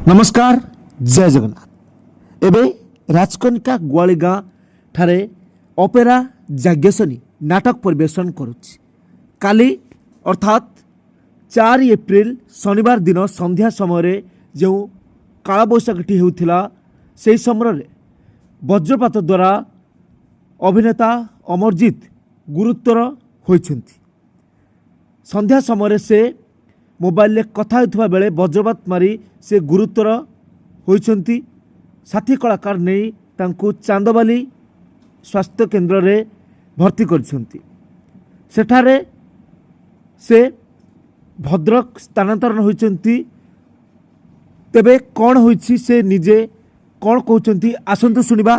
नमस्कार जय जगन्नाथ। एबे राजकनिका गुआली गाँ ठारे ऑपेरा जाग्ञसनी नाटक परिवेशन करुछि। काली अर्थात 4 एप्रिल शनिवार दिन संध्या समय जो कालबैशाखी होता से समय वज्रपात द्वारा अभिनेता अमरजीत गुरुतर होइछन्ति। संध्या समय से मोबाइल कथा होता बेले वज्रपात मारी से गुरुतर होइछन्ति। साथी कलाकार नहीं तांकु चांदबाली स्वास्थ्य केन्द्र रे भर्ती करछन्ति। सेठारे से भद्रक स्थानांतरण होइछन्ति। तेबे कौन होइछि से निजे कौन कहउछन्ति आसंतु सुनिबा।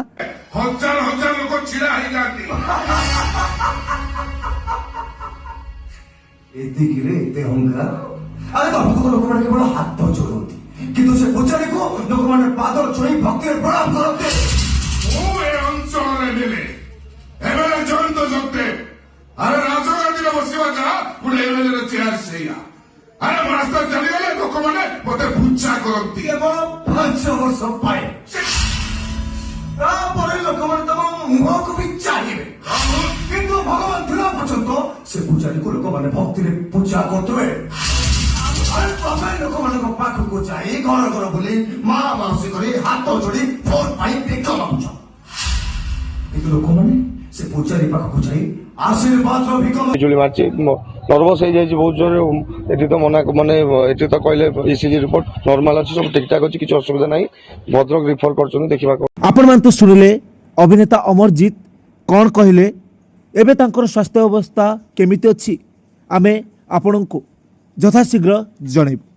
हजार हजार लोग छिड़ा ही जाती एतिकिरे एते अहंकार। अरे हमको लोक माने केवल हाथ जोड़ती किंतु से पुजारी को लोक माने पादर छुई भक्ति प्रणाम करते। ओ ए अंचल रे मिले एबेले जयंत जगते अरे राजगादी रे बसिबा जा पुले एबेले रे चेयर सेया अरे रास्ता चली गले लोक माने मते पूजा करती केवल 5 वर्ष पाए तापर लोक माने तम मुह को भी चाहिए किंतु भगवान थिला पर्यंत से पुजारी को लोक माने भक्ति रे पूजा करते। लोक मान पाखक जाए घर घर बुले माँ माउसी कर हाथ जोड़ी फोन पाई भिक्ष मागुछ किंतु लोक माने से पूजारी पाखक जाए आशीर्वाद भिक्ष बिजुली मारछि नर्वस हो जाए बहुत जोर। एटी तो मना माने एटी तो कहले ईसीजी रिपोर्ट नॉर्मल अछि सब ठीक ठाक अछि किछ असुविधा नाही। भद्रक रिफर करछन देखिबा को आपण मान तो सुनिले अभिनेता अमरजीत कौन कहले एबे तांकर स्वास्थ्य अवस्था केमिति अछि आमे आपणको यथाशीघ्र जणैबु।